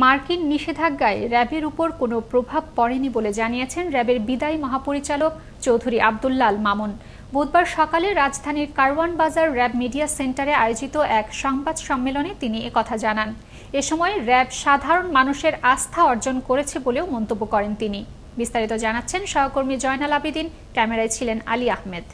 মার্কিন নিষেধাজ্ঞায় র্যাবের উপর কোনো প্রভাব পড়েনি বলে জানিয়েছেন র্যাবের বিদায়ী মহাপরিচালক চৌধুরী আব্দুল্লাহ আল মামুন। বুধবার সকালে রাজধানীর কারওয়ান বাজার র্যাব মিডিয়া সেন্টারে আয়োজিত এক সংবাদ সম্মেলনে তিনি একথা জানান। এ সময় র্যাব সাধারণ মানুষের আস্থা অর্জন করেছে বলেও মন্তব্য করেন তিনি। বিস্তারিত জানাচ্ছেন সহকর্মী জয়নাল আবেদিন, ক্যামেরায় ছিলেন আলী আহমেদ।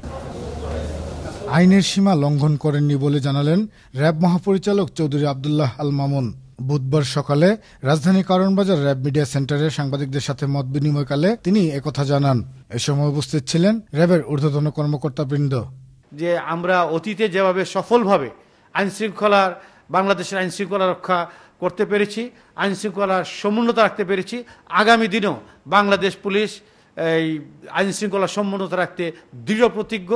আইনের সীমা লঙ্ঘন করেননি বলে জানালেন র্যাব মহাপরিচালক চৌধুরী আব্দুল্লাহ আল মামুন। বুধবার সকালে রাজধানী কারওয়ান বাজার র্যাব মিডিয়া সেন্টারে সাংবাদিকদের সাথে মত বিনিময়কালে তিনি একথা জানান। এ সময় উপস্থিত ছিলেন র্যাবের ঊর্ধ্বতন কর্মকর্তাবৃন্দ। যে আমরা অতীতে যেভাবে সফলভাবে বাংলাদেশের আইনশৃঙ্খলা রক্ষা করতে পেরেছি, আইনশৃঙ্খলার সমুন্নতা রাখতে পেরেছি, আগামী দিনেও বাংলাদেশ পুলিশ এই আইনশৃঙ্খলার সমুন্নতা রাখতে দৃঢ় প্রতিজ্ঞ।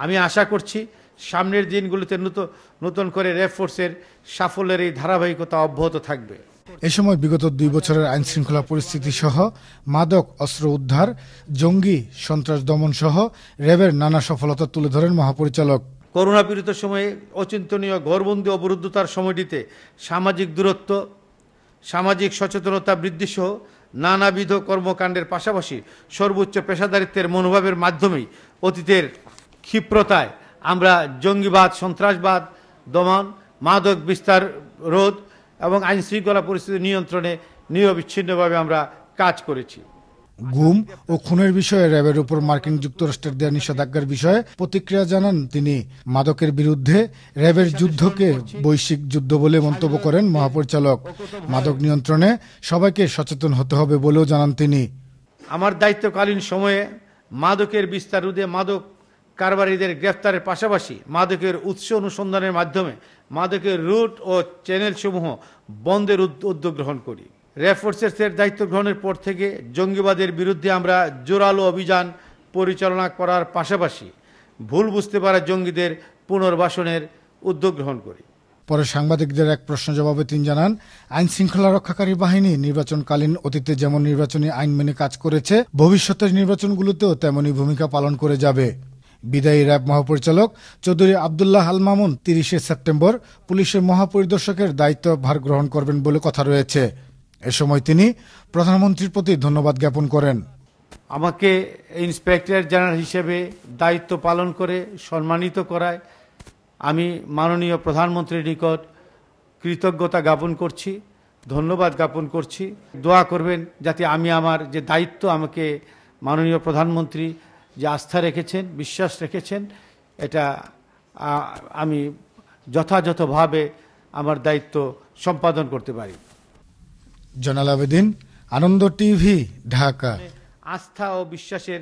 আমি আশা করছি সামনের দিনগুলোতে নতুন করে র্যাব ফোর্সের সাফল্যের এই ধারাবাহিকতা অব্যাহত থাকবে। এ সময় বিগত 2 বছরের আইনশৃঙ্খলা পরিস্থিতি সহ মাদক অস্ত্র উদ্ধার, জঙ্গি সন্ত্রাস দমন সহ র্যাবের নানা সফলতা তুলে ধরেন মহাপরিচালক। করোনা পীড়িত সময়ে অচিন্তনীয় ঘরবন্দি অবরুদ্ধতার সময়টিতে সামাজিক দূরত্ব, সামাজিক সচেতনতা বৃদ্ধি সহ নানাবিধ কর্মকাণ্ডের পাশাপাশি সর্বোচ্চ পেশাদারিত্বের মনোভাবের মাধ্যমেই অতীতের ক্ষিপ্রতায় আমরা জঙ্গিবাদ, সন্ত্রাসবাদ দমন, মাদক বিস্তার রোধ এবং আইনশৃঙ্খলা পরিস্থিতি নিয়ন্ত্রণে নিরবিচ্ছিন্নভাবে আমরা কাজ করেছি। গুম ও খুনের বিষয়ে র্যাবের উপর মার্কিন যুক্তরাষ্ট্রের দেওয়া নিষেধাজ্ঞার বিষয়ে প্রতিক্রিয়া জানান তিনি। মাদকের বিরুদ্ধে র্যাবের যুদ্ধকে বৈশ্বিক যুদ্ধ বলে মন্তব্য করেন মহাপরিচালক। মাদক নিয়ন্ত্রণে সবাইকে সচেতন হতে হবে বলেও জানান তিনি। আমার দায়িত্বকালীন সময়ে মাদকের বিস্তার রোধে, মাদক কারবারিদের গ্রেফতারের পাশাপাশি মাদকের উৎস অনুসন্ধানের মাধ্যমে মাদকের রুট ও চ্যানেল সমূহ বন্ধের উদ্যোগ গ্রহণ করি। র্যাব ফোর্সের দায়িত্ব গ্রহণের পর থেকে জঙ্গিবাদের বিরুদ্ধে আমরা জোরালো অভিযান পরিচালনা করার পাশাপাশি ভুল বুঝতে পারা জঙ্গিদের পুনর্বাসনের উদ্যোগ গ্রহণ করি। পরে সাংবাদিকদের এক প্রশ্ন জবাবে তিনি জানান, আইন শৃঙ্খলা রক্ষাকারী বাহিনী নির্বাচনকালীন অতীতে যেমন নির্বাচনী আইন মেনে কাজ করেছে, ভবিষ্যতের নির্বাচনগুলোতেও তেমনই ভূমিকা পালন করে যাবে। বিদায়ী র্যাব মহাপরিচালক চৌধুরী আব্দুল্লাহ আল মামুন 30শে সেপ্টেম্বর পুলিশের মহাপরিদর্শকের দায়িত্বভার গ্রহণ করবেন বলে কথা রয়েছে। এ সময় তিনি প্রধানমন্ত্রীর প্রতি ধন্যবাদ জ্ঞাপন করেন। আমাকে ইন্সপেক্টর জেনারেল হিসেবে দায়িত্ব পালন করে সম্মানিত করায় আমি মাননীয় প্রধানমন্ত্রীর নিকট কৃতজ্ঞতা জ্ঞাপন করছি, ধন্যবাদ জ্ঞাপন করছি। দোয়া করবেন যাতে আমি আমার যে দায়িত্ব আমাকে মাননীয় প্রধানমন্ত্রী যে আস্থা রেখেছেন, বিশ্বাস রেখেছেন, এটা আমি যথাযথভাবে আমার দায়িত্ব সম্পাদন করতে পারি। জয়নাল আবেদিন, আনন্দ টিভি, ঢাকা। আস্থা ও বিশ্বাসের